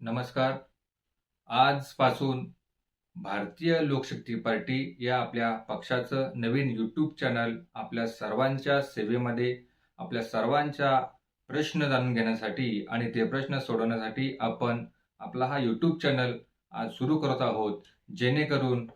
नमस्कार. आजपासून भारतीय लोकशक्ती पार्टी या आपल्या पक्षाचं नवीन यूट्यूब चॅनल आपल्या सर्वांच्या सेवेमध्ये, आपल्या सर्वांच्या प्रश्न जाणून घेण्यासाठी आणि ते प्रश्न सोडवण्यासाठी आपण आपला हा यूट्यूब चॅनल आज सुरू करत आहोत. जेणेकरून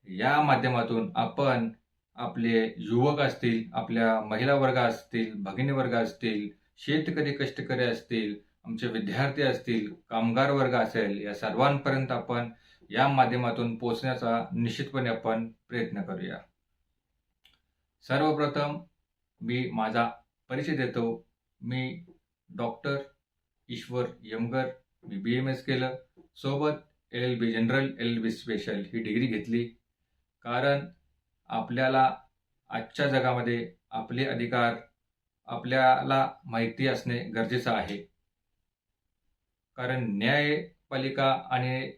या माध्यमातून आपण आपले युवक असतील, आपल्या महिला वर्ग असतील, भगिनी वर्ग असतील, शेतकरी कष्टकरी असतील, आमचे विद्यार्थी असतील, कामगार वर्ग असेल, या सर्वांपर्यंत आपण या माध्यमातून पोहोचण्याचा निश्चितपणे आपण प्रयत्न करूया. सर्वप्रथम मी माझा परिचय देतो. मी डॉक्टर ईश्वर यमगर. मी BMS केलं. सोबत LLB जनरल, LLB स्पेशल ही डिग्री घेतली. कारण आपल्याला आजच्या जगामध्ये आपले अधिकार आपल्याला माहिती असणे गरजेचं आहे. कारण न्यायपालिका आणि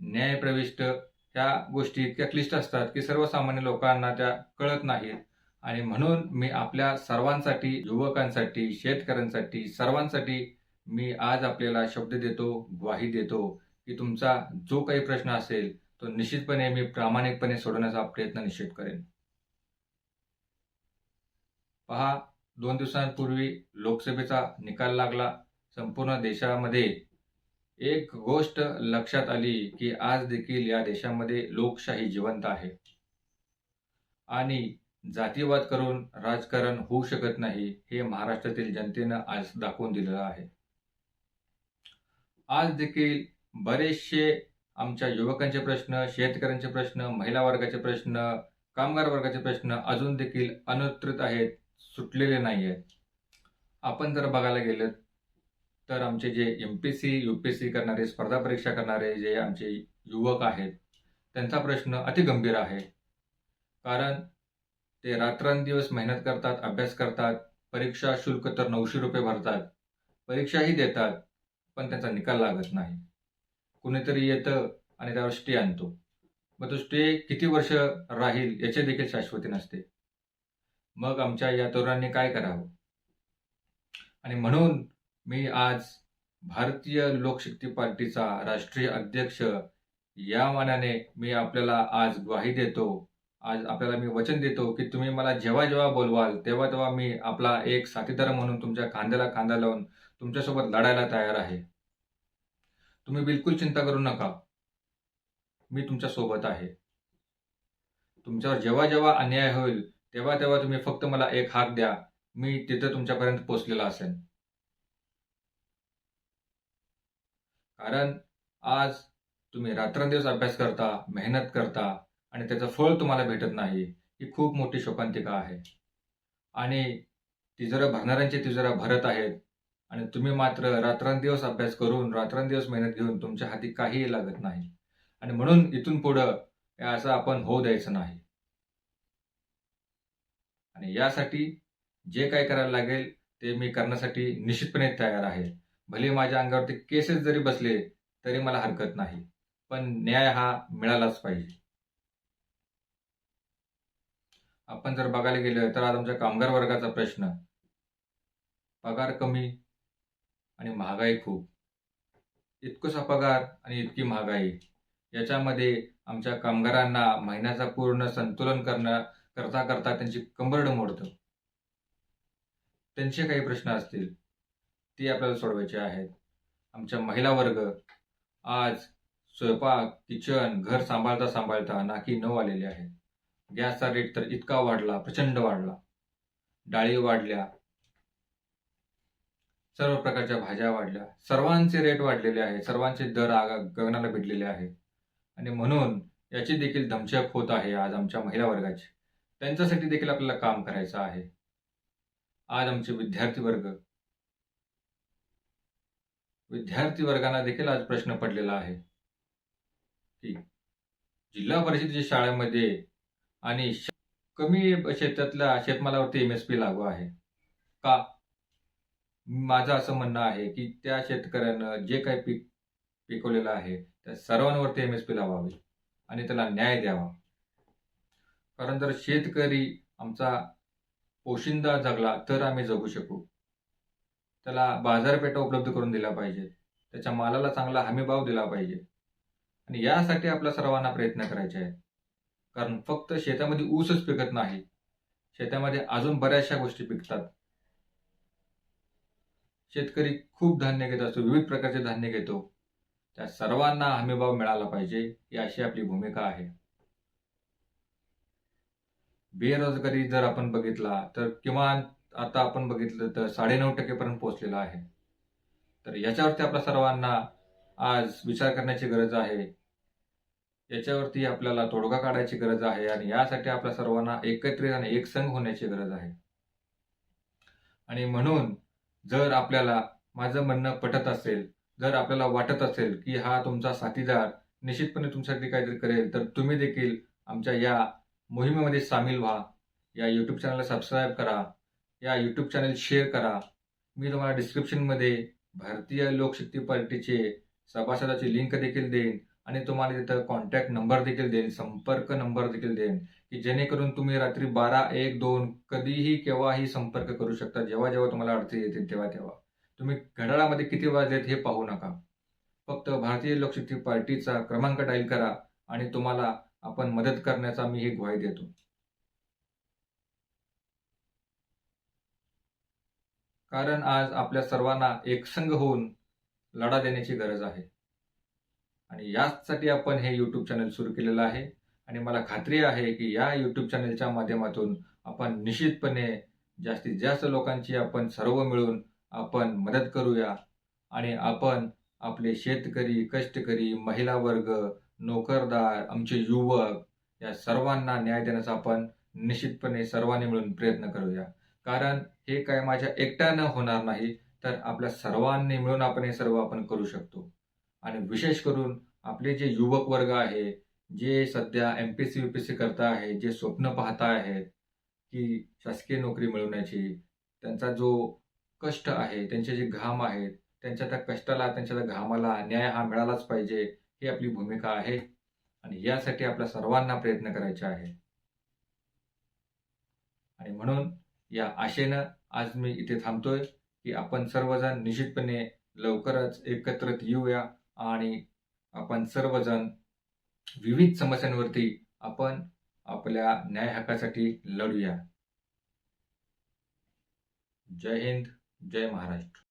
न्यायप्रविष्ट ह्या गोष्टी इतक्या क्लिष्ट असतात की सर्वसामान्य लोकांना त्या कळत नाहीत. आणि म्हणून मी आपल्या सर्वांसाठी, युवकांसाठी, शेतकऱ्यांसाठी, सर्वांसाठी मी आज आपल्याला शब्द देतो, ग्वाही देतो की तुमचा जो काही प्रश्न असेल तो निश्चितपणे मी प्रामाणिकपणे सोडवण्याचा प्रयत्न निश्चित करेन. पहा, 2 दिवसांपूर्वी लोकसभेचा निकाल लागला. संपूर्ण देशामध्ये एक गोष्ट लक्षात आली की आज देखील या देशामध्ये लोकशाही जिवंत आहे आणि जातीवाद करून राजकारण होऊ शकत नाही, हे महाराष्ट्रातील जनतेनं आज दाखवून दिलेलं आहे. आज देखील बरेचसे आमच्या युवकांचे प्रश्न, शेतकऱ्यांचे प्रश्न, महिला वर्गाचे प्रश्न, कामगार वर्गाचे प्रश्न अजून देखील अनुत्तरित आहेत, सुटलेले नाही आहेत. आपण जर बघायला गेलं तर आमचे जे MPSC, UPSC करणारे, स्पर्धा परीक्षा करणारे जे आमचे युवक आहेत त्यांचा प्रश्न अतिगंभीर आहे. कारण ते रात्रंदिवस मेहनत करतात, अभ्यास करतात, परीक्षा शुल्क तर 900 रुपये भरतात, परीक्षाही देतात, पण त्यांचा निकाल लागत नाही. कुणीतरी येतं आणि त्यावर स्टे आणतो. मग तो स्टे किती वर्ष राहील याची देखील शाश्वती नसते. मग आमच्या या तरुणांनी काय करावं? आणि म्हणून मी आज भारतीय लोकशक्ती पार्टीचा राष्ट्रीय अध्यक्ष या मानाने मी आपल्याला आज ग्वाही देतो. आज आपल्याला मी वचन देतो की तुम्ही मला जेव्हा जेव्हा बोलवाल तेव्हा तेव्हा मी आपला एक साथीदार म्हणून तुमच्या खांद्याला खांदा लावून तुमच्यासोबत लढायला तयार आहे. तुम्ही बिलकुल चिंता करू नका. मी तुमच्या सोबत आहे. तुमच्यावर जेव्हा जेव्हा अन्याय होईल तेव्हा तेव्हा तुम्ही फक्त मला एक हाक द्या. मी तिथं तुमच्यापर्यंत पोहोचलेला असेल. कारण आज तुम्ही रात्रंदिवस अभ्यास करता, मेहनत करता आणि त्याचं फळ तुम्हाला भेटत नाही, ही खूप मोठी शोकांतिका आहे. आणि तिजोऱ्या भरणाऱ्यांचे तिजोऱ्या भरत आहेत आणि तुम्ही मात्र रात्रंदिवस अभ्यास करून, रात्रंदिवस मेहनत घेऊन तुमच्या हाती काहीही लागत नाही. आणि म्हणून इथून पुढं असं आपण होऊ द्यायचं नाही. आणि यासाठी जे काही करायला लागेल ते मी करण्यासाठी निश्चितपणे तयार आहे. भले माझ्या अंगावरती केसेस जरी बसले तरी मला हरकत नाही, पण न्याय हा मिळालाच पाहिजे. आपण जर बघायला गेलं तर आज आमच्या कामगार वर्गाचा प्रश्न, पगार कमी आणि महागाई खूप. इतकसा पगार आणि इतकी महागाई याच्यामध्ये आमच्या कामगारांना महिन्याचा पूर्ण संतुलन करता करता त्यांची कंबरड मोडतं. त्यांचे काही प्रश्न असतील ते आपल्याला सोडवायचे आहेत. आमच्या महिला वर्ग आज स्वयंपाक, किचन, घर सांभाळता सांभाळता नाकी नऊ आलेले आहेत. गॅसचा रेट तर इतका वाढला, प्रचंड वाढला. डाळी वाढल्या, सर्व प्रकारच्या भाज्या वाढल्या, सर्वांचे रेट वाढलेले आहेत, सर्वांचे दर गगनाला भिडलेले आहेत. आणि म्हणून याची देखील दमछाक होत आहे आज आमच्या महिला वर्गाची. त्यांच्यासाठी देखील आपल्याला काम करायचं आहे. आज आमचे विद्यार्थी वर्गांना देखील आज प्रश्न पडलेला आहे की जिल्हा परिषदेच्या शाळेमध्ये आणि कमी शेतातल्या शेतमालावरती MSP लागू आहे का? माझं असं म्हणणं आहे की त्या शेतकऱ्यानं जे काही पीक पिकवलेलं आहे त्या सर्वांवरती MSP लावावी आणि त्याला न्याय द्यावा. कारण जर शेतकरी आमचा पोशिंदा जगला तर आम्ही जगू शकू. त्याला बाजारपेठा उपलब्ध करून दिल्या पाहिजेत. त्याच्या मालाला चांगला हमीभाव दिला पाहिजे. आणि यासाठी आपल्या सर्वांना प्रयत्न करायचे आहेत. कारण फक्त शेतामध्ये ऊसच पिकत नाही, शेतामध्ये अजून बऱ्याचशा गोष्टी पिकतात. शेतकरी खूप धान्य घेत असतो, विविध प्रकारचे धान्य घेतो. त्या सर्वांना हमीभाव मिळाला पाहिजे, ही अशी आपली भूमिका आहे. बेरोजगारी जर आपण बघितला तर किमान आता आपण बघितलं तर 9.5% पर्यंत पोहोचलेला आहे. तर याच्यावरती आपल्या सर्वांना आज विचार करण्याची गरज आहे. याच्यावरती आपल्याला तोडगा काढायची गरज आहे आणि यासाठी आपल्या सर्वांना एकत्रित आणि एकसंघ होण्याची गरज आहे. आणि म्हणून जर आपल्याला माझं म्हणणं पटत असेल, जर आपल्याला वाटत असेल की हा तुमचा साथीदार निश्चितपणे तुमच्यासाठी काहीतरी करेल, तर तुम्ही देखील आमच्या या मोहिमेमध्ये सामील व्हा. या यूट्यूब चॅनलला सबस्क्राईब करा. या यूट्यूब चॅनल शेअर करा. मी तुम्हाला डिस्क्रिप्शनमध्ये भारतीय लोकशक्ती पार्टीचे सभासदाची लिंक देखील देईन आणि तुम्हाला तिथं कॉन्टॅक्ट नंबर देखील देईन, संपर्क नंबर देखील देईन, की जेणेकरून तुम्ही रात्री 12, 1, 2 कधीही केव्हाही संपर्क करू शकता. जेव्हा जेव्हा तुम्हाला अडचणी येतील तेव्हा तेव्हा. तुम्ही घड्याळामध्ये किती वाजलेत हे पाहू नका. फक्त भारतीय लोकशक्ती पार्टीचा क्रमांक डायल करा आणि तुम्हाला आपण मदत करण्याचा मी ही ग्वाही देतो. कारण आज आपल्या सर्वांना एकसंघ होऊन लढा देण्याची गरज आहे. आणि याचसाठी आपण हे यूट्यूब चॅनल सुरू केलेलं आहे. आणि मला खात्री आहे की या यूट्यूब चॅनलच्या माध्यमातून आपण निश्चितपणे जास्तीत जास्त लोकांची आपण सर्व मिळून आपण मदत करूया आणि आपण आपले शेतकरी, कष्टकरी, महिला वर्ग, नोकरदार, आमचे युवक या सर्वांना न्याय देण्याचा आपण निश्चितपणे सर्वांनी मिळून प्रयत्न करूया. कारण हे काय माझ्या एकट्यानं होणार नाही, तर आपल्या सर्वांनी मिळून आपण हे सर्व आपण करू शकतो. आणि विशेष करून आपले जे युवक वर्ग आहे, जे सध्या एमपीएससी यूपीएससी करता आहे, जे स्वप्न पाहता आहेत की शासकीय नोकरी मिळवण्याची, त्यांचा जो कष्ट आहे, त्यांचे जे घाम आहेत, त्यांच्या त्या कष्टाला, त्यांच्या त्या घामाला न्याय हा मिळालाच पाहिजे, ही आपली भूमिका आहे. आणि यासाठी आपल्या सर्वांना प्रयत्न करायचे आहे. आणि म्हणून या आशेनं आज मी इथे थांबतोय की आपण सर्वजण निश्चितपणे लवकरच एकत्रित येऊया आणि आपण सर्वजण विविध समस्यांवरती आपण आपल्या न्याय हक्कासाठी लढूया. जय हिंद, जय महाराष्ट्र.